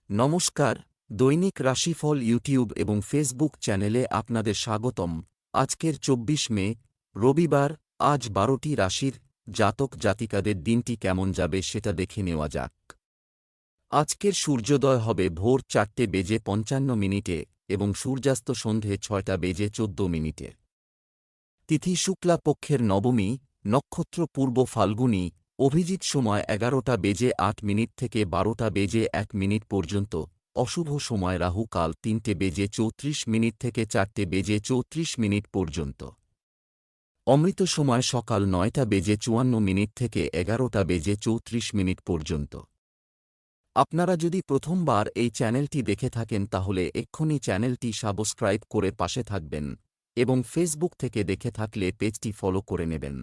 নমস্কার, দৈনিক রাশিফল ইউটিউব এবং ফেসবুক চ্যানেলে আপনাদের স্বাগতম। আজকের ২৪ মে, রবিবার। আজ ১২টি রাশির জাতক জাতিকাদের দিনটি কেমন যাবে সেটা দেখে নেওয়া যাক। আজকের সূর্যোদয় হবে ভোর ৪:৫৫ এবং সূর্যাস্ত সন্ধে ৬:১৪। তিথি শুক্লা পক্ষের নবমী, নক্ষত্র পূর্ব ফাল্গুনী, অভিজিৎ সময় ১১:০৮ থেকে ১২:০১ পর্যন্ত, অশুভ সময় রাহু কাল ৩:৩৪ থেকে ৪:৩৪ পর্যন্ত, অমৃত সময় সকাল ৯:৫৪ থেকে ১১:৩৪ পর্যন্ত। আপনারা যদি প্রথমবার এই চ্যানেলটি দেখে থাকেন তাহলে এক্ষুনি চ্যানেলটি সাবস্ক্রাইব করে পাশে থাকবেন এবং ফেসবুক থেকে দেখে থাকলে পেজটি ফলো করে নেবেন।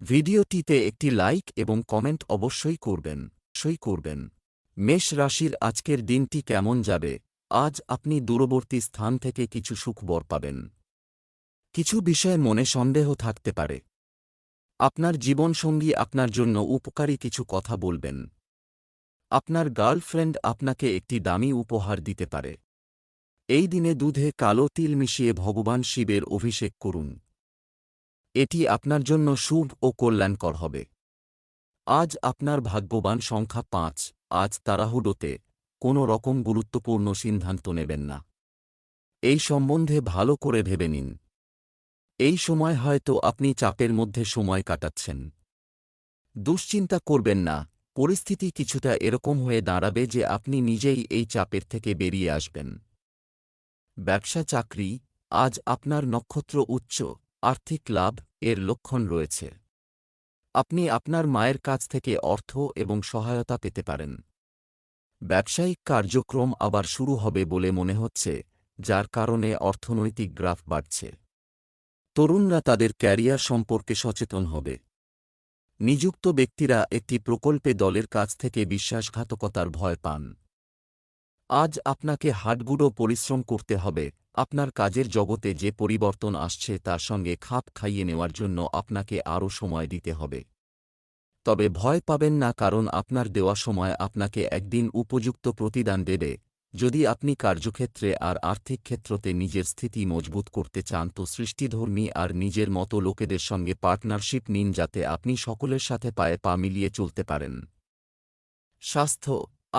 ভিডিওটিতে একটি লাইক এবং কমেন্ট অবশ্যই করবেন। মেষ রাশির আজকের দিনটি কেমন যাবে? আজ আপনি দূরবর্তী স্থান থেকে কিছু সুখবর পাবেন। কিছু বিষয়ে মনে সন্দেহ থাকতে পারে। আপনার জীবনসঙ্গী আপনার জন্য উপকারী কিছু কথা বলবেন। আপনার গার্লফ্রেন্ড আপনাকে একটি দামি উপহার দিতে পারে। এই দিনে দুধে কালো তিল মিশিয়ে ভগবান শিবের অভিষেক করুন। এটি আপনার জন্য শুভ ও কল্যাণকর হবে। আজ আপনার ভাগ্যবান সংখ্যা ৫। আজ তাড়াহুড়োতে কোনো রকম গুরুত্বপূর্ণ সিদ্ধান্ত নেবেন না। এই সম্বন্ধে ভালো করে ভেবে নিন। এই সময় হয়তো আপনি চাপের মধ্যে সময় কাটাচ্ছেন। দুশ্চিন্তা করবেন না, পরিস্থিতি কিছুটা এরকম হয়ে দাঁড়াবে যে আপনি নিজেই এই চাপের থেকে বেরিয়ে আসবেন। ব্যবসা চাকরি, আজ আপনার নক্ষত্র উচ্চ, আর্থিক লাভ এর লক্ষণ রয়েছে। আপনি আপনার মায়ের কাছ থেকে অর্থ এবং সহায়তা পেতে পারেন। ব্যবসায়িক কার্যক্রম আবার শুরু হবে বলে মনে হচ্ছে, যার কারণে অর্থনৈতিক গ্রাফ বাড়ছে। তরুণরা তাদের ক্যারিয়ার সম্পর্কে সচেতন হবে। নিযুক্ত ব্যক্তিরা একটি প্রকল্পে দলের কাছ থেকে বিশ্বাসঘাতকতার ভয় পান। আজ আপনাকে হাডগুড়ো পরিশ্রম করতে হবে। আপনার কাজের জগতে যে পরিবর্তন আসছে তার সঙ্গে খাপ খাইয়ে নেওয়ার জন্য আপনাকে আরও সময় দিতে হবে। তবে ভয় পাবেন না, কারণ আপনার দেওয়া সময় আপনাকে একদিন উপযুক্ত প্রতিদান দেবে। যদি আপনি কার্যক্ষেত্রে আর আর্থিক ক্ষেত্রতে নিজের স্থিতি মজবুত করতে চান তো সৃষ্টিধর্মী আর নিজের মতো লোকেদের সঙ্গে পার্টনারশিপ নিন, যাতে আপনি সকলের সাথে পায়ে পা মিলিয়ে চলতে পারেন। স্বাস্থ্য,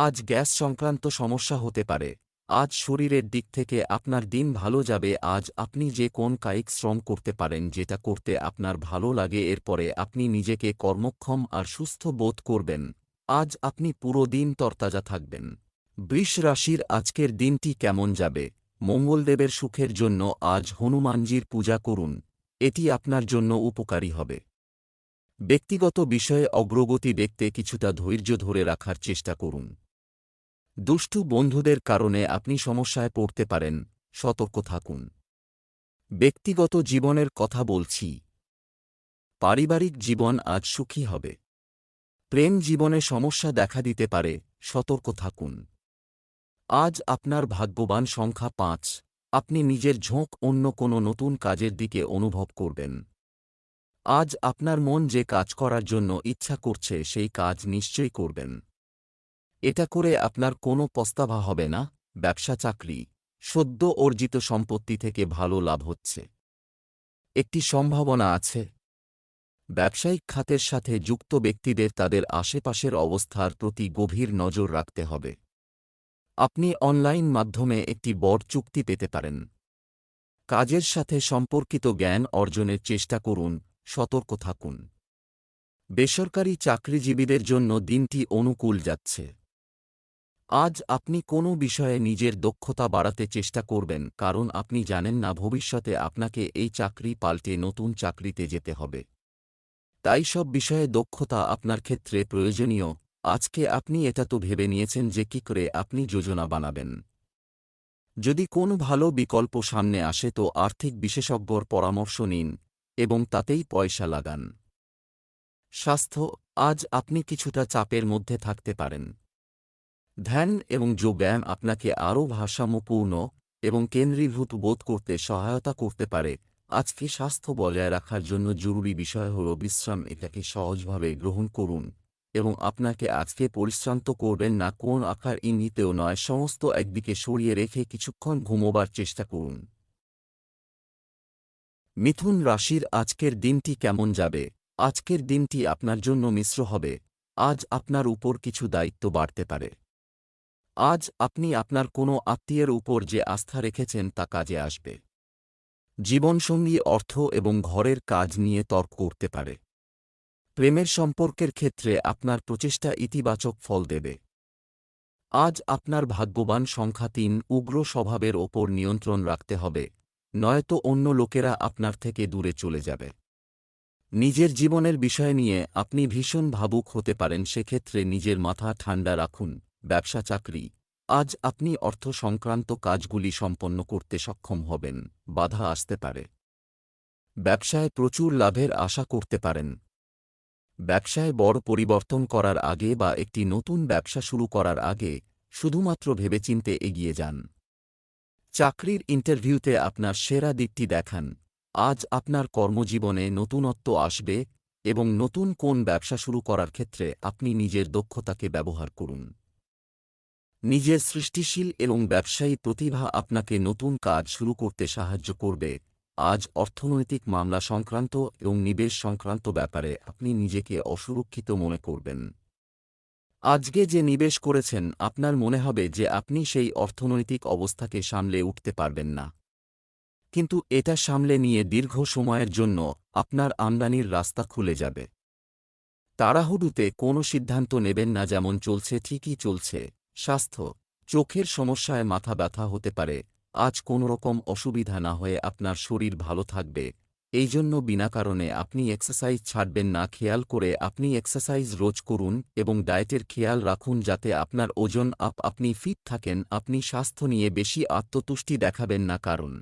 আজ গ্যাস সংক্রান্ত সমস্যা হতে পারে। আজ শরীরের দিক থেকে আপনার দিন ভালো যাবে। আজ আপনি যে কোন কায়িক শ্রম করতে পারেন যেটা করতে আপনার ভালো লাগে, এরপরে আপনি নিজেকে কর্মক্ষম আর সুস্থ বোধ করবেন। আজ আপনি পুরো দিন তরতাজা থাকবেন। বৃষ রাশির আজকের দিনটি কেমন যাবে? মঙ্গলদেবের সুখের জন্য আজ হনুমানজির পূজা করুন। এটি আপনার জন্য উপকারী হবে। ব্যক্তিগত বিষয়ে অগ্রগতি দেখতে কিছুটা ধৈর্য ধরে রাখার চেষ্টা করুন। দুষ্টু বন্ধুদের কারণে আপনি সমস্যায় পড়তে পারেন, সতর্ক থাকুন। ব্যক্তিগত জীবনের কথা বলছি। পারিবারিক জীবন আজ সুখী হবে। প্রেম জীবনে সমস্যা দেখা দিতে পারে, সতর্ক থাকুন। আজ আপনার ভাগ্যবান সংখ্যা ৫। আপনি নিজের ঝোঁক অন্য কোনো নতুন কাজের দিকে অনুভব করবেন। আজ আপনার মন যে কাজ করার জন্য ইচ্ছা করছে সেই কাজ নিশ্চয়ই করবেন। এটা করে আপনার কোনো পস্তাবা হবে না। ব্যবসা চাকরি, সদ্য অর্জিত সম্পত্তি থেকে ভালো লাভ হচ্ছে। একটি সম্ভাবনা আছে। ব্যবসায়িক খাতের সাথে যুক্ত ব্যক্তিদের তাদের আশেপাশের অবস্থার প্রতি গভীর নজর রাখতে হবে। আপনি অনলাইন মাধ্যমে একটি বড় চুক্তি পেতে পারেন। কাজের সাথে সম্পর্কিত জ্ঞান অর্জনের চেষ্টা করুন, সতর্ক থাকুন। বেসরকারি চাকরিজীবীদের জন্য দিনটি অনুকূল যাচ্ছে। আজ আপনি কোনো বিষয়ে নিজের দক্ষতা বাড়াতে চেষ্টা করবেন, কারণ আপনি জানেন না ভবিষ্যতে আপনাকে এই চাকরি পাল্টে নতুন চাকরিতে যেতে হবে। তাই সব বিষয়ে দক্ষতা আপনার ক্ষেত্রে প্রয়োজনীয়। আজকে আপনি এটা তো ভেবে নিয়েছেন যে কী করে আপনি যোজনা বানাবেন। যদি কোনো ভালো বিকল্প সামনে আসে তো আর্থিক বিশেষজ্ঞর পরামর্শ নিন এবং তাতেই পয়সা লাগান। স্বাস্থ্য, আজ আপনি কিছুটা চাপের মধ্যে থাকতে পারেন। ধ্যান এবং যোগব্যায়াম আপনাকে আরও ভারসাম্যপূর্ণ এবং কেন্দ্রীভূত বোধ করতে সহায়তা করতে পারে। আজকে স্বাস্থ্য বজায় রাখার জন্য জরুরি বিষয় হল বিশ্রাম। এটাকে সহজভাবে গ্রহণ করুন এবং আপনাকে আজকে পরিশ্রান্ত করবেন না, কোন আকার ইঙ্গিতেও নয়। সমস্ত একদিকে সরিয়ে রেখে কিছুক্ষণ ঘুমোবার চেষ্টা করুন। মিথুন রাশির আজকের দিনটি কেমন যাবে? আজকের দিনটি আপনার জন্য মিশ্র হবে। আজ আপনার উপর কিছু দায়িত্ব বাড়তে পারে। আজ আপনি আপনার কোনো আত্মীয়ের উপর যে আস্থা রেখেছেন তা কাজে আসবে। জীবনসঙ্গী অর্থ এবং ঘরের কাজ নিয়ে তর্ক করতে পারে। প্রেমের সম্পর্কের ক্ষেত্রে আপনার প্রচেষ্টা ইতিবাচক ফল দেবে। আজ আপনার ভাগ্যবান সংখ্যা ৩। উগ্র স্বভাবের ওপর নিয়ন্ত্রণ রাখতে হবে, নয়তো অন্য লোকেরা আপনার থেকে দূরে চলে যাবে। নিজের জীবনের বিষয় নিয়ে আপনি ভীষণ ভাবুক হতে পারেন, সেক্ষেত্রে নিজের মাথা ঠান্ডা রাখুন। ব্যবসা চাকরি, আজ আপনি অর্থ সংক্রান্ত কাজগুলি সম্পন্ন করতে সক্ষম হবেন। বাধা আসতে পারে। ব্যবসায় প্রচুর লাভের আশা করতে পারেন। ব্যবসায় বড় পরিবর্তন করার আগে বা একটি নতুন ব্যবসা শুরু করার আগে শুধুমাত্র ভেবেচিন্তে এগিয়ে যান। চাকরির ইন্টারভিউতে আপনার সেরা দিকটি দেখান। আজ আপনার কর্মজীবনে নতুনত্ব আসবে এবং নতুন কোন ব্যবসা শুরু করার ক্ষেত্রে আপনি নিজের দক্ষতাকে ব্যবহার করুন। নিজের সৃষ্টিশীল এবং ব্যবসায়ী প্রতিভা আপনাকে নতুন কাজ শুরু করতে সাহায্য করবে। আজ অর্থনৈতিক মামলা সংক্রান্ত এবং নিবেশ সংক্রান্ত ব্যাপারে আপনি নিজেকে অসুরক্ষিত মনে করবেন। আজকে যে নিবেশ করেছেন আপনার মনে হবে যে আপনি সেই অর্থনৈতিক অবস্থাকে সামলে উঠতে পারবেন না, কিন্তু এটা সামলে নিয়ে দীর্ঘ সময়ের জন্য আপনার আমদানির রাস্তা খুলে যাবে। তাড়াহুড়োতে কোনো সিদ্ধান্ত নেবেন না, যেমন চলছে ঠিকই চলছে। স্বাস্থ্য, চোখের সমস্যায় মাথা ব্যথা হতে পারে। আজ কোনোরকম অসুবিধা না হয়ে আপনার শরীর ভালো থাকবে, এই জন্য বিনা কারণে আপনি এক্সারসাইজ ছাড়বেন না। খেয়াল করে আপনি এক্সারসাইজ রোজ করুন এবং ডায়েটের খেয়াল রাখুন যাতে আপনার ওজন আপনি ফিট থাকেন। আপনি স্বাস্থ্য নিয়ে বেশি আত্মতুষ্টি দেখাবেন না, কারণ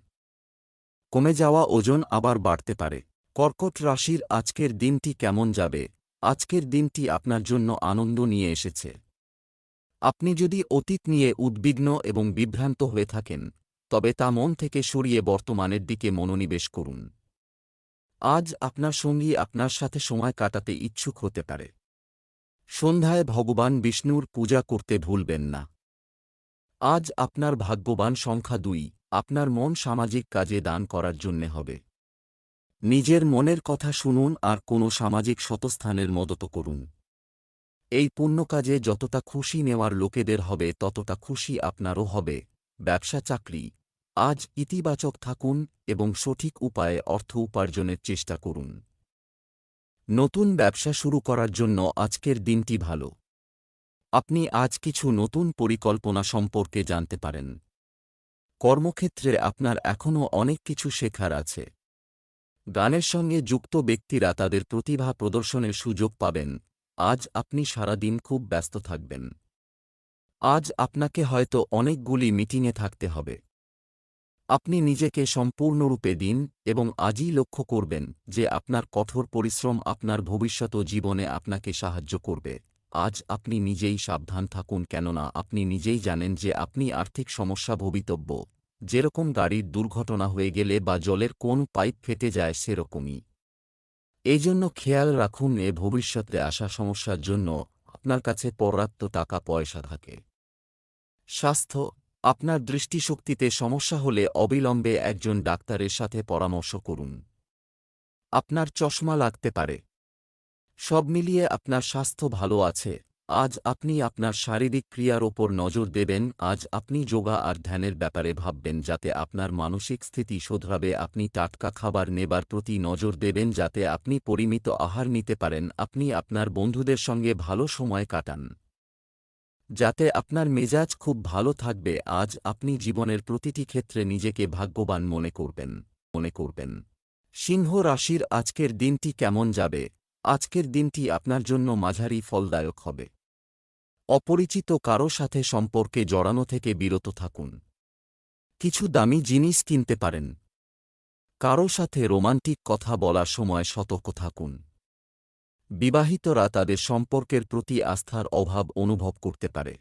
কমে যাওয়া ওজন আবার বাড়তে পারে। কর্কট রাশির আজকের দিনটি কেমন যাবে? আজকের দিনটি আপনার জন্য আনন্দ নিয়ে এসেছে। আপনি যদি অতীত নিয়ে উদ্বিগ্ন এবং বিভ্রান্ত হয়ে থাকেন, তবে তা মন থেকে সরিয়ে বর্তমানের দিকে মনোনিবেশ করুন। আজ আপনার সঙ্গী আপনার সাথে সময় কাটাতে ইচ্ছুক হতে পারে। সন্ধ্যায় ভগবান বিষ্ণুর পূজা করতে ভুলবেন না। আজ আপনার ভাগ্যবান সংখ্যা ২। আপনার মন সামাজিক কাজে দান করার জন্যে হবে। নিজের মনের কথা শুনুন আর কোনো সামাজিক শতস্থানের মদত করুন। এই পুণ্য কাজে যতটা খুশি নেওয়ার লোকেদের হবে ততটা খুশি আপনারও হবে। ব্যবসা চাকরি, আজ ইতিবাচক থাকুন এবং সঠিক উপায়ে অর্থ উপার্জনের চেষ্টা করুন। নতুন ব্যবসা শুরু করার জন্য আজকের দিনটি ভালো। আপনি আজ কিছু নতুন পরিকল্পনা সম্পর্কে জানতে পারেন। কর্মক্ষেত্রে আপনার এখনও অনেক কিছু শেখার আছে। গানের সঙ্গে যুক্ত ব্যক্তিরা তাদের প্রতিভা প্রদর্শনের সুযোগ পাবেন। আজ আপনি সারাদিন খুব ব্যস্ত থাকবেন। আজ আপনাকে হয়তো অনেকগুলি মিটিংয়ে থাকতে হবে। আপনি নিজেকে সম্পূর্ণরূপে দিন এবং আজই লক্ষ্য করবেন যে আপনার কঠোর পরিশ্রম আপনার ভবিষ্যৎ জীবনে আপনাকে সাহায্য করবে। আজ আপনি নিজেই সাবধান থাকুন, কেননা আপনি নিজেই জানেন যে আপনি আর্থিক সমস্যা ভবিতব্য, যেরকম গাড়ির দুর্ঘটনা হয়ে গেলে বা জলের কোন পাইপ ফেটে যায় সেরকমই। এই জন্য খেয়াল রাখুন ভবিষ্যতে আসা সমস্যার জন্য আপনার কাছে পর্যাপ্ত টাকা পয়সা থাকে। স্বাস্থ্য, আপনার দৃষ্টিশক্তিতে সমস্যা হলে অবিলম্বে একজন ডাক্তারের সাথে পরামর্শ করুন। আপনার চশমা লাগতে পারে। সব মিলিয়ে আপনার স্বাস্থ্য ভালো আছে। আজ আপনি আপনার শারীরিক ক্রিয়ার ওপর নজর দেবেন। আজ আপনি যোগা আর ধ্যানের ব্যাপারে ভাববেন যাতে আপনার মানসিক স্থিতি শোধরাবে। আপনি টাটকা খাবার নেবার প্রতি নজর দেবেন যাতে আপনি পরিমিত আহার নিতে পারেন। আপনি আপনার বন্ধুদের সঙ্গে ভালো সময় কাটান যাতে আপনার মেজাজ খুব ভালো থাকবে। আজ আপনি জীবনের প্রতিটি ক্ষেত্রে নিজেকে ভাগ্যবান মনে করবেন। সিংহ রাশির আজকের দিনটি কেমন যাবে? আজকের দিনটি আপনার জন্য মাঝারি ফলদায়ক হবে। অপরিচিত কারো সাথে সম্পর্কে জড়ানো থেকে বিরত থাকুন। কিছু দামি জিনিস কিনতে পারেন। কারো সাথে রোমান্টিক কথা বলার সময় সতর্ক থাকুন। বিবাহিতরা তাদের সম্পর্কের প্রতি আস্থার অভাব অনুভব করতে পারে।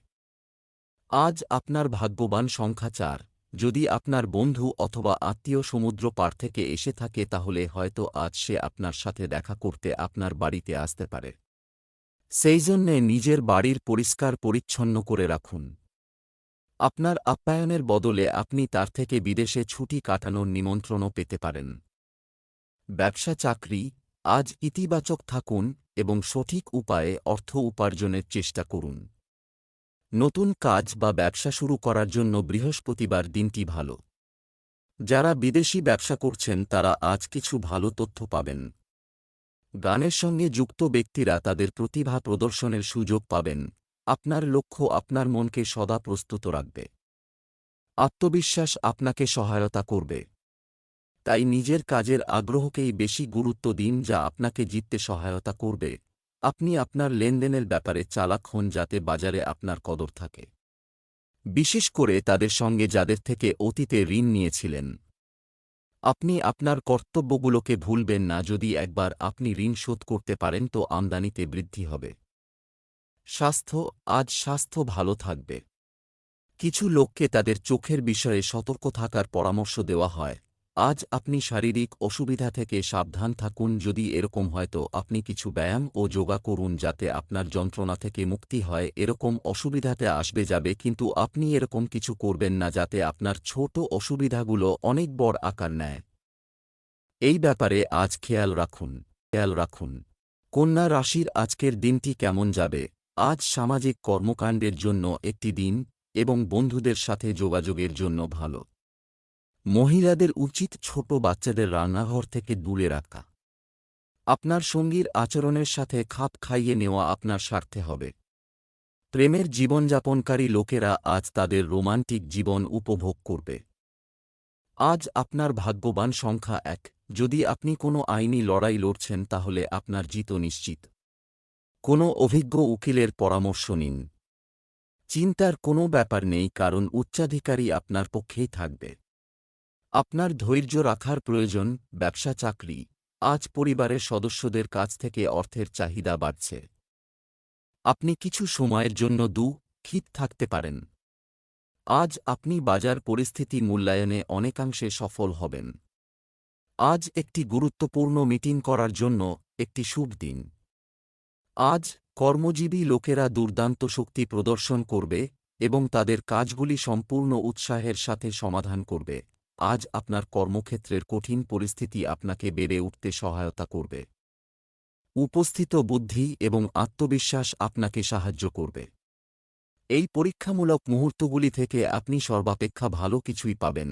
আজ আপনার ভাগ্যবান সংখ্যা ৪। যদি আপনার বন্ধু অথবা আত্মীয় সমুদ্র পার থেকে এসে থাকে তাহলে হয়তো আজ সে আপনার সাথে দেখা করতে আপনার বাড়িতে আসতে পারে। সেই জন্যে নিজের বাড়ির পরিষ্কার পরিচ্ছন্ন করে রাখুন। আপনার আপ্যায়নের বদলে আপনি তার থেকে বিদেশে ছুটি কাটানোর নিমন্ত্রণও পেতে পারেন। ব্যবসা চাকরি, আজ ইতিবাচক থাকুন এবং সঠিক উপায়ে অর্থ উপার্জনের চেষ্টা করুন। নতুন কাজ বা ব্যবসা শুরু করার জন্য বৃহস্পতিবার দিনটি ভালো। যারা বিদেশি ব্যবসা করছেন তারা আজ কিছু ভালো তথ্য পাবেন। গানের সঙ্গে যুক্ত ব্যক্তিরা তাদের প্রতিভা প্রদর্শনের সুযোগ পাবেন। আপনার লক্ষ্য আপনার মনকে সদা প্রস্তুত রাখবে। আত্মবিশ্বাস আপনাকে সহায়তা করবে। তাই নিজের কাজের আগ্রহকেই বেশি গুরুত্ব দিন, যা আপনাকে জিততে সহায়তা করবে। আপনি আপনার লেনদেনের ব্যাপারে চালাক হন যাতে বাজারে আপনার কদর থাকে, বিশেষ করে তাদের সঙ্গে যাদের থেকে অতীতে ঋণ নিয়েছিলেন। আপনি আপনার কর্তব্যগুলোকে ভুলবেন না। যদি একবার আপনি ঋণ শোধ করতে পারেন তো আমদানিতে বৃদ্ধি হবে। স্বাস্থ্য, আজ স্বাস্থ্য ভালো থাকবে। কিছু লোককে তাদের চোখের বিষয়ে সতর্ক থাকার পরামর্শ দেওয়া হয়। আজ আপনি শারীরিক অসুবিধা থেকে সাবধান থাকুন। যদি এরকম হয় তো আপনি কিছু ব্যায়াম ও যোগা করুন যাতে আপনার যন্ত্রণা থেকে মুক্তি হয়। এরকম অসুবিধাতে আসবে যাবে, কিন্তু আপনি এরকম কিছু করবেন না যাতে আপনার ছোট অসুবিধাগুলো অনেক বড় আকার নেয়। এই ব্যাপারে আজ খেয়াল রাখুন। কন্যা রাশির আজকের দিনটি কেমন যাবে? আজ সামাজিক কর্মকাণ্ডের জন্য একটি দিন এবং বন্ধুদের সাথে যোগাযোগের জন্য ভালো। মহিলাদের উচিত ছোট বাচ্চাদের রান্নাঘর থেকে দূরে রাখা। আপনার সঙ্গীর আচরণের সাথে খাপ খাইয়ে নেওয়া আপনার স্বার্থে হবে। প্রেমের জীবনযাপনকারী লোকেরা আজ তাদের রোমান্টিক জীবন উপভোগ করবে। আজ আপনার ভাগ্যবান সংখ্যা 1। যদি আপনি কোনো আইনি লড়াই লড়ছেন তাহলে আপনার জিত নিশ্চিত। কোনো অভিজ্ঞ উকিলের পরামর্শ নিন। চিন্তার কোনো ব্যাপার নেই, কারণ উচ্চাধিকারী আপনার পক্ষেই থাকবে। আপনার ধৈর্য রাখার প্রয়োজন। ব্যবসা চাকরি, আজ পরিবারের সদস্যদের কাছ থেকে অর্থের চাহিদা বাড়ছে। আপনি কিছু সময়ের জন্য দুঃখিত থাকতে পারেন। আজ আপনি বাজার পরিস্থিতি মূল্যায়নে অনেকাংশে সফল হবেন। আজ একটি গুরুত্বপূর্ণ মিটিং করার জন্য একটি শুভ দিন। আজ কর্মজীবী লোকেরা দুর্দান্ত শক্তি প্রদর্শন করবে এবং তাদের কাজগুলি সম্পূর্ণ উৎসাহের সাথে সমাধান করবে। আজ আপনার কর্মক্ষেত্রের কঠিন পরিস্থিতি আপনাকে বেড়ে উঠতে সহায়তা করবে। উপস্থিত বুদ্ধি এবং আত্মবিশ্বাস আপনাকে সাহায্য করবে। এই পরীক্ষামূলক মুহূর্তগুলি থেকে আপনি সর্বাপেক্ষা ভালো কিছুই পাবেন।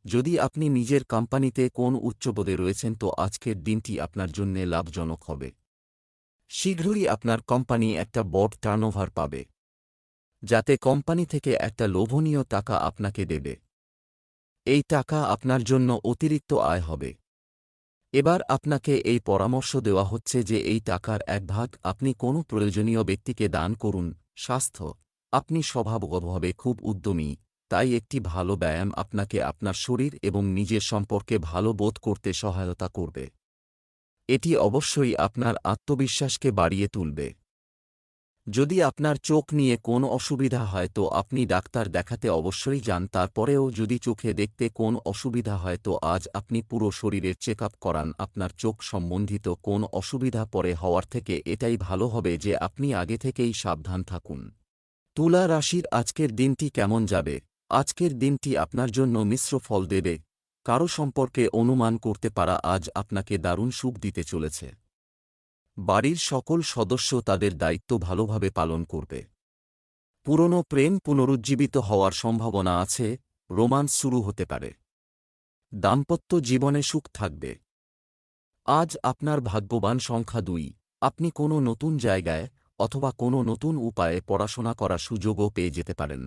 যদি আপনি নিজের কোম্পানিতে কোন উচ্চপদে রয়েছেন তো আজকের দিনটি আপনার জন্য লাভজনক হবে। শীঘ্রই আপনার কোম্পানি একটা বড় টার্নওভার পাবে, যাতে কোম্পানি থেকে একটা লোভনীয় টাকা আপনাকে দেবে। এই টাকা আপনার জন্য অতিরিক্ত আয় হবে। এবার আপনাকে এই পরামর্শ দেওয়া হচ্ছে যে এই টাকার এক ভাগ আপনি কোনো প্রয়োজনীয় ব্যক্তিকে দান করুন। স্বাস্থ্য, আপনি স্বভাবগতভাবে খুব উদ্যমী, তাই একটি ভালো ব্যায়াম আপনাকে আপনার শরীর এবং নিজের সম্পর্কে ভালো বোধ করতে সহায়তা করবে। এটি অবশ্যই আপনার আত্মবিশ্বাসকে বাড়িয়ে তুলবে। যদি আপনার চোখ নিয়ে কোনো অসুবিধা হয় তো আপনি ডাক্তার দেখাতে অবশ্যই যান। তারপরেও যদি চোখে দেখতে কোন অসুবিধা হয় তো আজ আপনি পুরো শরীরের চেকআপ করান। আপনার চোখ সম্বন্ধিত কোন অসুবিধা পরে হওয়ার থেকে এটাই ভালো হবে যে আপনি আগে থেকেই সাবধান থাকুন। তুলা রাশির আজকের দিনটি কেমন যাবে? আজকের দিনটি আপনার জন্য মিশ্র ফল দেবে। কারো সম্পর্কে অনুমান করতে পারা আজ আপনাকে দারুণ সুখ দিতে চলেছে। বাড়ির সকল সদস্য তাদের দায়িত্ব ভালোভাবে পালন করবে। পুরনো প্রেম পুনরুজ্জীবিত হওয়ার সম্ভাবনা আছে। রোমান্স শুরু হতে পারে। দাম্পত্য জীবনে সুখ থাকবে। আজ আপনার ভাগ্যবান সংখ্যা 2। আপনি কোনো নতুন জায়গায় অথবা কোনো নতুন উপায়ে পড়াশোনা করার সুযোগও পেয়ে যেতে পারেন।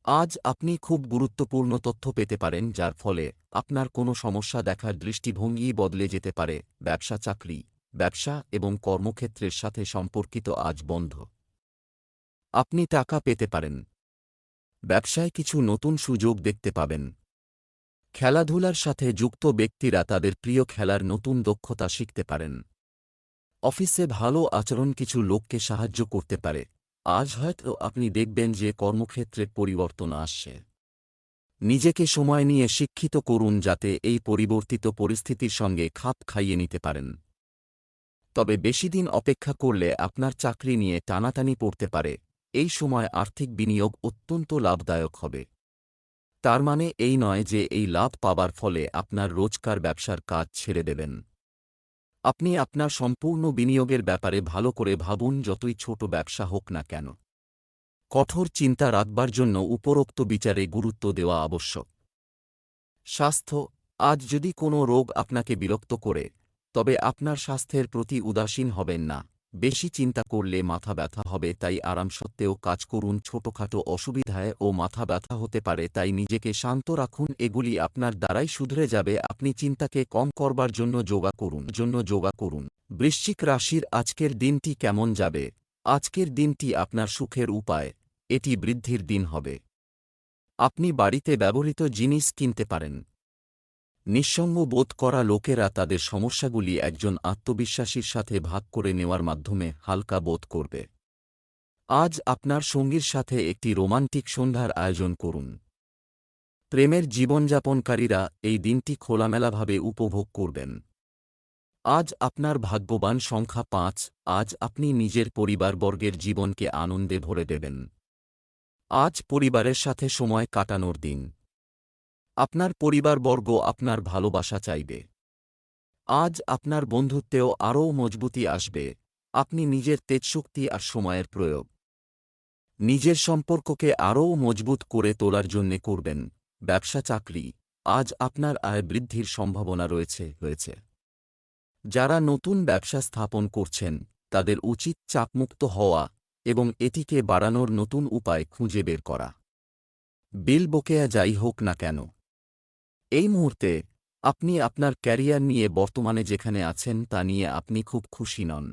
আজ আপনি খুব গুরুত্বপূর্ণ তথ্য পেতে পারেন যার ফলে আপনার কোনো সমস্যা দেখার দৃষ্টিভঙ্গি বদলে যেতে পারে। ব্যবসা চাকরি, ব্যবসা এবং কর্মক্ষেত্রের সাথে সম্পর্কিত আজ বন্ধ। আপনি টাকা পেতে পারেন। ব্যবসায় কিছু নতুন সুযোগ দেখতে পাবেন। খেলাধুলার সাথে যুক্ত ব্যক্তিরা তাদের প্রিয় খেলার নতুন দক্ষতা শিখতে পারেন। অফিসে ভালো আচরণ কিছু লোককে সাহায্য করতে পারে। আজ হয়তো আপনি দেখবেন যে কর্মক্ষেত্রে পরিবর্তন আসছে। নিজেকে সময় নিয়ে শিক্ষিত করুন যাতে এই পরিবর্তিত পরিস্থিতির সঙ্গে খাপ খাইয়ে নিতে পারেন। তবে বেশি দিন অপেক্ষা করলে আপনার চাকরি নিয়ে টানাটানি পড়তে পারে। এই সময় আর্থিক বিনিয়োগ অত্যন্ত লাভদায়ক হবে। তার মানে এই নয় যে এই লাভ পাবার ফলে আপনার রোজকার ব্যবসার কাজ ছেড়ে দেবেন। আপনি আপনার সম্পূর্ণ বিনিয়োগের ব্যাপারে ভালো করে ভাবুন, যতই ছোট ব্যবসা হোক না কেন। কঠোর চিন্তা রাখবার জন্য উপরোক্ত বিচারে গুরুত্ব দেওয়া আবশ্যক। স্বাস্থ্য। আজ যদি কোনো রোগ আপনাকে বিরক্ত করে, তবে আপনার স্বাস্থ্যের প্রতি উদাসীন হবেন না। বেশি চিন্তা করলে মাথা ব্যথা হবে, তাই আরাম সত্ত্বেও কাজ করুন। ছোটখাটো অসুবিধায় ও মাথা ব্যথা হতে পারে, তাই নিজেকে শান্ত রাখুন। এগুলি আপনার দ্বারাই শুধরে যাবে। আপনি চিন্তাকে কম করবার জন্য যোগা করুন। বৃশ্চিক রাশির আজকের দিনটি কেমন যাবে? আজকের দিনটি আপনার সুখের উপায়, এটি বৃদ্ধির দিন হবে। আপনি বাড়িতে ব্যবহৃত জিনিস কিনতে পারেন। নিঃসঙ্গ বোধ করা লোকেরা তাদের সমস্যাগুলি একজন আত্মবিশ্বাসীর সাথে ভাগ করে নেওয়ার মাধ্যমে হালকা বোধ করবে। আজ আপনার সঙ্গীর সাথে একটি রোমান্টিক সন্ধ্যার আয়োজন করুন। প্রেমের জীবনযাপনকারীরা এই দিনটি খোলামেলাভাবে উপভোগ করবেন। আজ আপনার ভাগ্যবান সংখ্যা ৫। আজ আপনি নিজের পরিবারবর্গের জীবনকে আনন্দে ভরে দেবেন। আজ পরিবারের সাথে সময় কাটানোর দিন। আপনার পরিবারবর্গ আপনার ভালোবাসা চাইবে। আজ আপনার বন্ধুত্বেও আরও মজবুতি আসবে। আপনি নিজের তেজশক্তি আর সময়ের প্রয়োগ নিজের সম্পর্ককে আরও মজবুত করে তোলার জন্যে করবেন। ব্যবসা চাকরি। আজ আপনার আয় বৃদ্ধির সম্ভাবনা রয়েছে। যারা নতুন ব্যবসা স্থাপন করছেন, তাদের উচিত চাপমুক্ত হওয়া এবং এটিকে বাড়ানোর নতুন উপায় খুঁজে বের করা। বিল বকেয়া যাই হোক না কেন, এই মুহূর্তে আপনি আপনার ক্যারিয়ার নিয়ে বর্তমানে যেখানে আছেন তা নিয়ে আপনি খুব খুশি নন।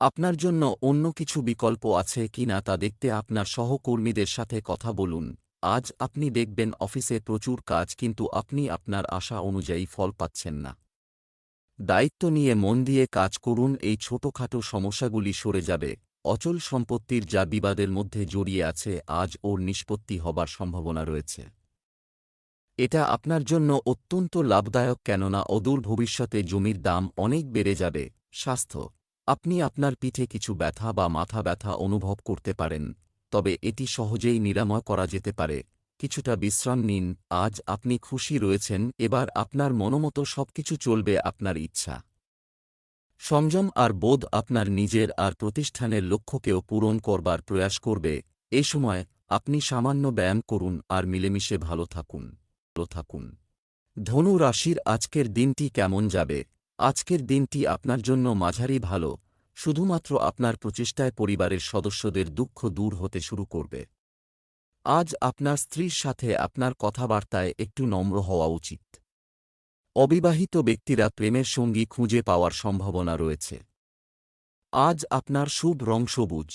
আপনার জন্য অন্য কিছু বিকল্প আছে কিনা তা দেখতে আপনার সহকর্মীদের সাথে কথা বলুন। আজ আপনি দেখবেন অফিসে প্রচুর কাজ, কিন্তু আপনি আপনার আশা অনুযায়ী ফল পাচ্ছেন না। দায়িত্ব নিয়ে মন দিয়ে কাজ করুন। এই ছোটখাটো সমস্যাগুলি সরে যাবে। অচল সম্পত্তির যা বিবাদের মধ্যে জড়িয়ে আছে, আজ ওর নিষ্পত্তি হবার সম্ভাবনা রয়েছে। এটা আপনার জন্য অত্যন্ত লাভদায়ক, কেননা অদূর ভবিষ্যতে জমির দাম অনেক বেড়ে যাবে। স্বাস্থ্য। আপনি আপনার পিঠে কিছু ব্যথা বা মাথা ব্যথা অনুভব করতে পারেন, তবে এটি সহজেই নিরাময় করা যেতে পারে। কিছুটা বিশ্রাম নিন। আজ আপনি খুশি রয়েছেন, এবার আপনার মনোমতো সবকিছু চলবে। আপনার ইচ্ছা, সংযম আর বোধ আপনার নিজের আর প্রতিষ্ঠানের লক্ষ্যকেও পূরণ করবার প্রয়াস করবে। এ সময় আপনি সামান্য ব্যায়াম করুন আর মিলেমিশে ভালো থাকুন। ধনু রাশির আজকের দিনটি কেমন যাবে? আজকের দিনটি আপনার জন্য মাঝারি ভালো। শুধুমাত্র আপনার প্রচেষ্টায় পরিবারের সদস্যদের দুঃখ দূর হতে শুরু করবে। আজ আপনার স্ত্রীর সাথে আপনার কথাবার্তায় একটু নম্র হওয়া উচিত। অবিবাহিত ব্যক্তিরা প্রেমের সঙ্গী খুঁজে পাওয়ার সম্ভাবনা রয়েছে। আজ আপনার শুভ রং সবুজ।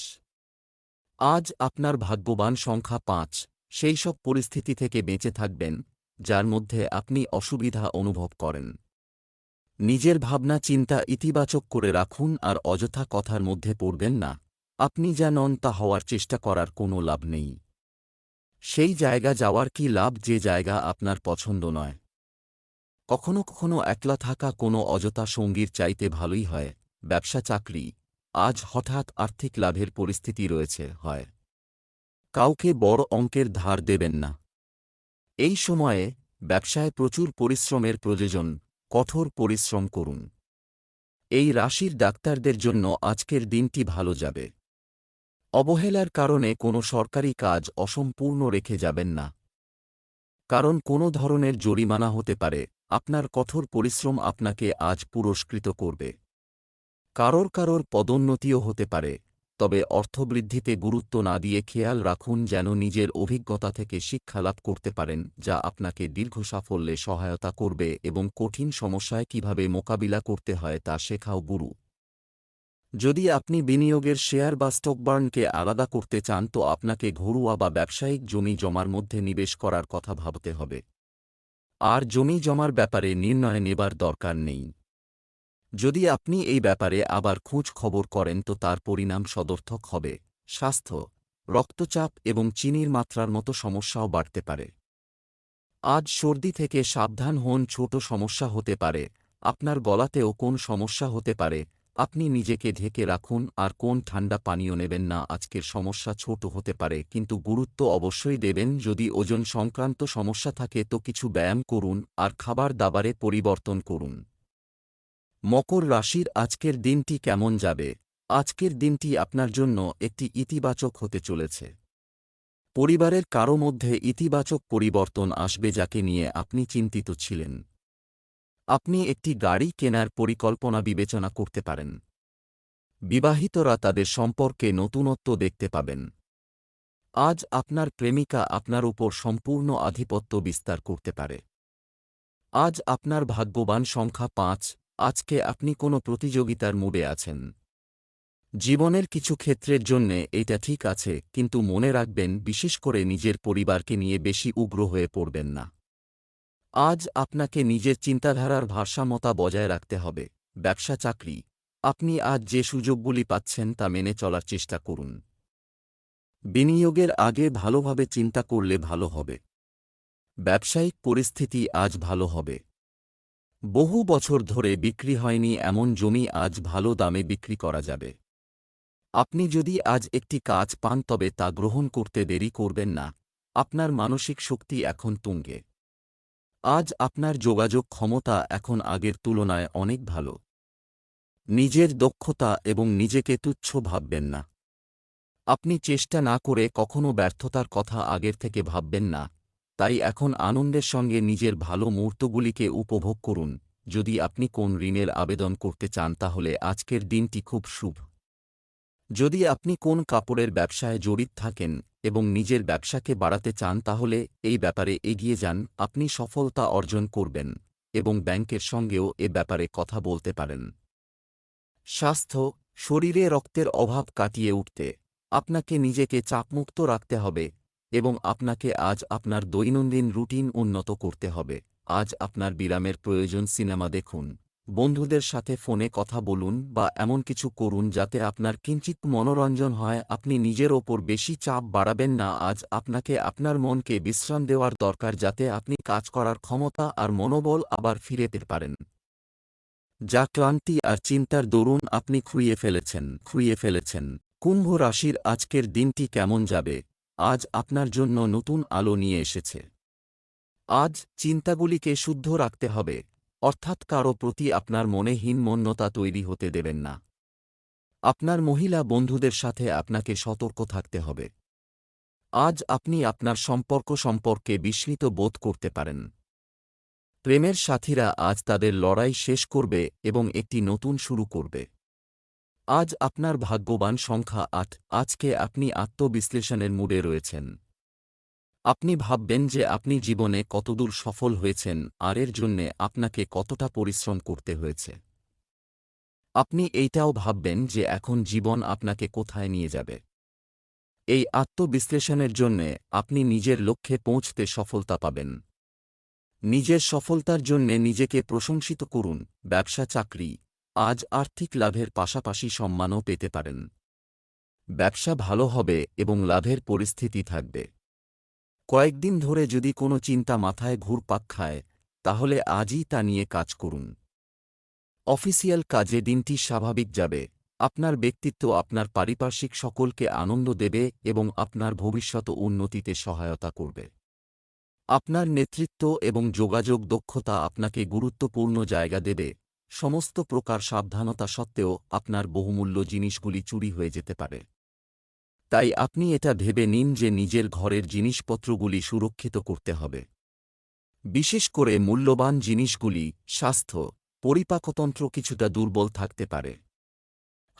আজ আপনার ভাগ্যবান সংখ্যা ৫। সেই সব পরিস্থিতি থেকে বেঁচে থাকবেন যার মধ্যে আপনি অসুবিধা অনুভব করেন। নিজের ভাবনা চিন্তা ইতিবাচক করে রাখুন আর অযথা কথার মধ্যে পড়বেন না। আপনি যা নন তা হওয়ার চেষ্টা করার কোনো লাভ নেই। সেই জায়গা যাওয়ার কি লাভ যে জায়গা আপনার পছন্দ নয়? কখনো কখনো একলা থাকা কোনো অযথা সঙ্গীর চাইতে ভালোই হয়। ব্যবসা চাকরি। আজ হঠাৎ আর্থিক লাভের পরিস্থিতি রয়েছে। কাউকে বড় অঙ্কের ধার দেবেন না। এই সময়ে ব্যবসায় প্রচুর পরিশ্রমের প্রয়োজন। কঠোর পরিশ্রম করুন। এই রাশির ডাক্তারদের জন্য আজকের দিনটি ভালো যাবে। অবহেলার কারণে কোনো সরকারি কাজ অসম্পূর্ণ রেখে যাবেন না, কারণ কোনো ধরনের জরিমানা হতে পারে। আপনার কঠোর পরিশ্রম আপনাকে আজ পুরস্কৃত করবে। কারোর পদোন্নতিও হতে পারে, তবে অর্থবৃদ্ধিতে গুরুত্ব না দিয়ে খেয়াল রাখুন যেন নিজের অভিজ্ঞতা থেকে শিক্ষা লাভ করতে পারেন, যা আপনাকে দীর্ঘ সাফল্যে সহায়তা করবে এবং কঠিন সমস্যায় কিভাবে মোকাবিলা করতে হয় তা শেখাও গুরু। যদি আপনি বিনিয়োগের শেয়ার বা স্টকবার্নকে আলাদা করতে চান, তো আপনাকে ঘরোয়া বা ব্যবসায়িক জমি জমার মধ্যে নিবেশ করার কথা ভাবতে হবে। আর জমি জমার ব্যাপারে নির্ণয় নেবার দরকার নেই। যদি আপনি এই ব্যাপারে আবার খোঁজ খবর করেন তো তার পরিণাম সদর্থক হবে। স্বাস্থ্য। রক্তচাপ এবং চিনির মাত্রার মতো সমস্যাও বাড়তে পারে। আজ সর্দি থেকে সাবধান হন। ছোট সমস্যা হতে পারে। আপনার গলাতেও কোন সমস্যা হতে পারে, আপনি নিজেকে ঢেকে রাখুন আর কোন ঠান্ডা পানীয় নেবেন না। আজকের সমস্যা ছোট হতে পারে, কিন্তু গুরুত্ব অবশ্যই দেবেন। যদি ওজন সংক্রান্ত সমস্যা থাকে তো কিছু ব্যায়াম করুন আর খাবার দাবারে পরিবর্তন করুন। মকর রাশির আজকের দিনটি কেমন যাবে? আজকের দিনটি আপনার জন্য একটি ইতিবাচক হতে চলেছে। পরিবারের কারও মধ্যে ইতিবাচক পরিবর্তন আসবে যাকে নিয়ে আপনি চিন্তিত ছিলেন। আপনি একটি গাড়ি কেনার পরিকল্পনা বিবেচনা করতে পারেন। বিবাহিতরা তাদের সম্পর্কে নতুনত্ব দেখতে পাবেন। আজ আপনার প্রেমিকা আপনার উপর সম্পূর্ণ আধিপত্য বিস্তার করতে পারে। আজ আপনার ভাগ্যবান সংখ্যা ৫। আজকে আপনি কোনো প্রতিযোগিতার মুডে আছেন। জীবনের কিছু ক্ষেত্রের জন্যে এটা ঠিক আছে, কিন্তু মনে রাখবেন বিশেষ করে নিজের পরিবারকে নিয়ে বেশি উগ্র হয়ে পড়বেন না। আজ আপনাকে নিজের চিন্তাধারার ভারসাম্যতা বজায় রাখতে হবে। ব্যবসা চাকরি, আপনি আজ যে সুযোগগুলি পাচ্ছেন তা মেনে চলার চেষ্টা করুন। বিনিয়োগের আগে ভালোভাবে চিন্তা করলে ভালো হবে। ব্যবসায়িক পরিস্থিতি আজ ভালো হবে। বহু বছর ধরে বিক্রি হয়নি এমন জমি আজ ভালো দামে বিক্রি করা যাবে। আপনি যদি আজ একটি কাজ পান তবে তা গ্রহণ করতে দেরি করবেন না। আপনার মানসিক শক্তি এখন তুঙ্গে। আজ আপনার যোগাযোগ ক্ষমতা এখন আগের তুলনায় অনেক ভালো। নিজের দক্ষতা এবং নিজেকে তুচ্ছ ভাববেন না। আপনি চেষ্টা না করে কখনো ব্যর্থতার কথা আগের থেকে ভাববেন না। তাই এখন আনন্দের সঙ্গে নিজের ভালো মুহূর্তগুলিকে উপভোগ করুন। যদি আপনি কোন ঋণের আবেদন করতে চান তাহলে আজকের দিনটি খুব শুভ। যদি আপনি কোন কাপড়ের ব্যবসায় জড়িত থাকেন এবং নিজের ব্যবসাকে বাড়াতে চান তাহলে এই ব্যাপারে এগিয়ে যান। আপনি সফলতা অর্জন করবেন এবং ব্যাংকের সঙ্গেও এ ব্যাপারে কথা বলতে পারেন। স্বাস্থ্য, শরীরে রক্তের অভাব কাটিয়ে উঠতে আপনাকে নিজেকে চাপমুক্ত রাখতে হবে এবং আপনাকে আজ আপনার দৈনন্দিন রুটিন উন্নত করতে হবে। আজ আপনার বিরামের প্রয়োজন। সিনেমা দেখুন, বন্ধুদের সাথে ফোনে কথা বলুন বা এমন কিছু করুন যাতে আপনার কিঞ্চিৎ মনোরঞ্জন হয়। আপনি নিজের ওপর বেশি চাপ বাড়াবেন না। আজ আপনাকে আপনার মনকে বিশ্রাম দেওয়ার দরকার যাতে আপনি কাজ করার ক্ষমতা আর মনোবল আবার ফিরে পেতে পারেন। যা ক্লান্তি আর চিন্তার দরুন আপনি খুইয়ে ফেলেছেন। কুম্ভ রাশির আজকের দিনটি কেমন যাবে? আজ আপনার জন্য নতুন আলো নিয়ে এসেছে। আজ চিন্তাগুলিকে শুদ্ধ রাখতে হবে, অর্থাৎ কারও প্রতি আপনার মনে হীনমন্যতা তৈরি হতে দেবেন না। আপনার মহিলা বন্ধুদের সাথে আপনাকে সতর্ক থাকতে হবে। আজ আপনি আপনার সম্পর্ক সম্পর্কে বিস্মিত বোধ করতে পারেন। প্রেমের সাথীরা আজ তাদের লড়াই শেষ করবে এবং একটি নতুন শুরু করবে। আজ আপনার ভাগ্যবান সংখ্যা ৮। আজকে আপনি আত্মবিশ্লেষণের মুডে রয়েছেন। আপনি ভাববেন যে আপনি জীবনে কতদূর সফল হয়েছেন আর এর জন্যে আপনাকে কতটা পরিশ্রম করতে হয়েছে। আপনি এইটাও ভাববেন যে এখন জীবন আপনাকে কোথায় নিয়ে যাবে। এই আত্মবিশ্লেষণের জন্যে আপনি নিজের লক্ষ্যে পৌঁছতে সফলতা পাবেন। নিজের সফলতার জন্যে নিজেকে প্রশংসিত করুন। ব্যবসা চাকরি, আজ আর্থিক লাভের পাশাপাশি সম্মানও পেতে পারেন। ব্যবসা ভালো হবে এবং লাভের পরিস্থিতি থাকবে। কয়েকদিন ধরে যদি কোনো চিন্তা মাথায় ঘুরপাক খায় তাহলে আজই তা নিয়ে কাজ করুন। অফিসিয়াল কাজে দিনটি স্বাভাবিক যাবে। আপনার ব্যক্তিত্ব আপনার পারিপার্শ্বিক সকলকে আনন্দ দেবে এবং আপনার ভবিষ্যৎ উন্নতিতে সহায়তা করবে। আপনার নেতৃত্ব এবং যোগাযোগ দক্ষতা আপনাকে গুরুত্বপূর্ণ জায়গা দেবে। সমস্ত প্রকার সাবধানতা সত্ত্বেও আপনার বহুমূল্য জিনিসগুলি চুরি হয়ে যেতে পারে। তাই আপনি এটা ভেবে নিন যে নিজের ঘরের জিনিসপত্রগুলি সুরক্ষিত করতে হবে। বিশেষ করে মূল্যবান জিনিসগুলি। স্বাস্থ্য, পরিপাকতন্ত্র কিছুটা দুর্বল থাকতে পারে।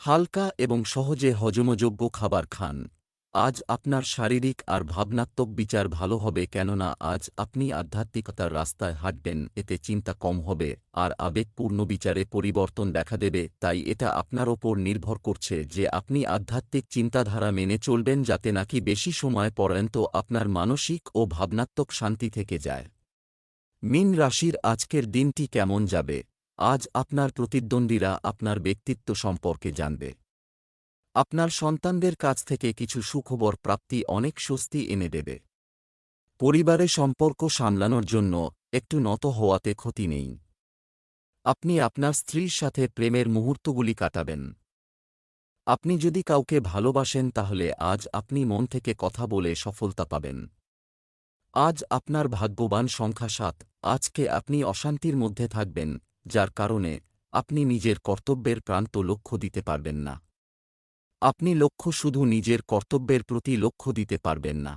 হালকা এবং সহজে হজমযোগ্য খাবার খান। আজ আপনার শারীরিক আর ভাবনাত্মক বিচার ভালো হবে, কেননা আজ আপনি আধ্যাত্মিকতার রাস্তায় হাঁটবেন। এতে চিন্তা কম হবে আর আবেগপূর্ণ বিচারে পরিবর্তন দেখা দেবে। তাই এটা আপনার ওপর নির্ভর করছে যে আপনি আধ্যাত্মিক চিন্তাধারা মেনে চলবেন যাতে নাকি বেশি সময় পর্যন্ত আপনার মানসিক ও ভাবনাত্মক শান্তি থেকে যায়। মীন রাশির আজকের দিনটি কেমন যাবে? আজ আপনার প্রতিদ্বন্দ্বীরা আপনার ব্যক্তিত্ব সম্পর্কে জানবে। আপনার সন্তানদের কাছ থেকে কিছু সুখবর প্রাপ্তি অনেক স্বস্তি এনে দেবে। পরিবারে সম্পর্ক সামলানোর জন্য একটু নত হওয়াতে ক্ষতি নেই। আপনি আপনার স্ত্রীর সাথে প্রেমের মুহূর্তগুলি কাটাবেন। আপনি যদি কাউকে ভালোবাসেন তাহলে আজ আপনি মন থেকে কথা বলে সফলতা পাবেন। আজ আপনার ভাগ্যবান সংখ্যা 7। আজকে আপনি অশান্তির মধ্যে থাকবেন, যার কারণে আপনি নিজের কর্তব্যের প্রান্ত লক্ষ্য দিতে পারবেন না। আপনি লক্ষ্য শুধু নিজের কর্তব্যের প্রতি লক্ষ্য দিতে পারবেন না।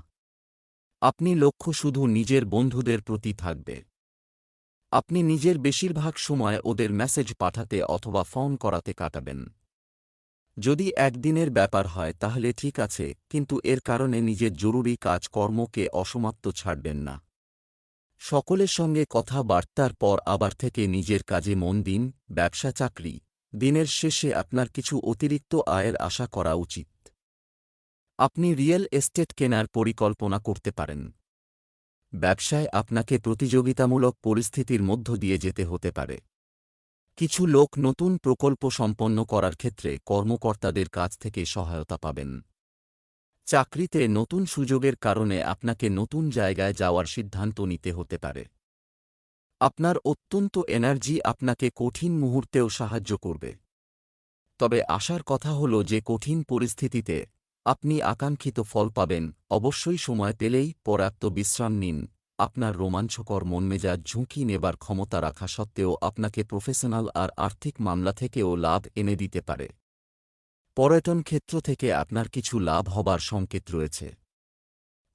আপনি লক্ষ্য শুধু নিজের বন্ধুদের প্রতি থাকবে। আপনি নিজের বেশিরভাগ সময় ওদের মেসেজ পাঠাতে অথবা ফোন করাতে কাটাবেন। যদি একদিনের ব্যাপার হয় তাহলে ঠিক আছে, কিন্তু এর কারণে নিজের জরুরি কাজকর্মকে অসমাপ্ত ছাড়বেন না। সকলের সঙ্গে কথাবার্তার পর আবার থেকে নিজের কাজে মন দিন। ব্যবসা চাকরি, দিনের শেষে আপনার কিছু অতিরিক্ত আয়ের আশা করা উচিত। আপনি রিয়েল এস্টেট কেনার পরিকল্পনা করতে পারেন। ব্যবসায় আপনাকে প্রতিযোগিতামূলক পরিস্থিতির মধ্য দিয়ে যেতে হতে পারে। কিছু লোক নতুন প্রকল্প সম্পন্ন করার ক্ষেত্রে কর্মকর্তাদের কাছ থেকে সহায়তা পাবেন। চাকরিতে নতুন সুযোগের কারণে আপনাকে নতুন জায়গায় যাওয়ার সিদ্ধান্ত নিতে হতে পারে। আপনার অত্যন্ত এনার্জি আপনাকে কঠিন মুহূর্তেও সাহায্য করবে। তবে আশার কথা হল যে কঠিন পরিস্থিতিতে আপনি আকাঙ্ক্ষিত ফল পাবেন। অবশ্যই সময় পেলেই পর্যাপ্ত বিশ্রাম নিন। আপনার রোমাঞ্চকর মনমেজাজ ঝুঁকি নেবার ক্ষমতা রাখা সত্ত্বেও আপনাকে প্রফেশনাল আর আর্থিক মামলা থেকেও লাভ এনে দিতে পারে। পর্যটন ক্ষেত্র থেকে আপনার কিছু লাভ হবার সংকেত রয়েছে।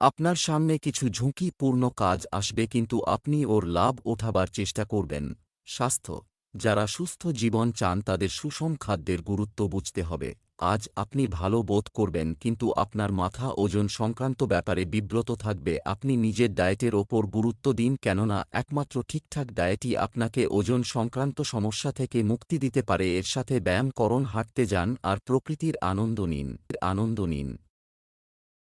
আপনার সামনে কিছু ঝুঁকিপূর্ণ কাজ আসবে, কিন্তু আপনি ওর লাভ ওঠাবার চেষ্টা করবেন। স্বাস্থ্য, যারা সুস্থ জীবন চান তাদের সুষম খাদ্যের গুরুত্ব বুঝতে হবে। আজ আপনি ভালো বোধ করবেন, কিন্তু আপনার মাথা ওজন সংক্রান্ত ব্যাপারে বিব্রত থাকবে। আপনি নিজের ডায়েটের ওপর গুরুত্ব দিন, কেননা একমাত্র ঠিকঠাক ডায়েটই আপনাকে ওজন সংক্রান্ত সমস্যা থেকে মুক্তি দিতে পারে। এর সাথে ব্যায়াম করুন, হাঁটতে যান আর প্রকৃতির আনন্দ নিন।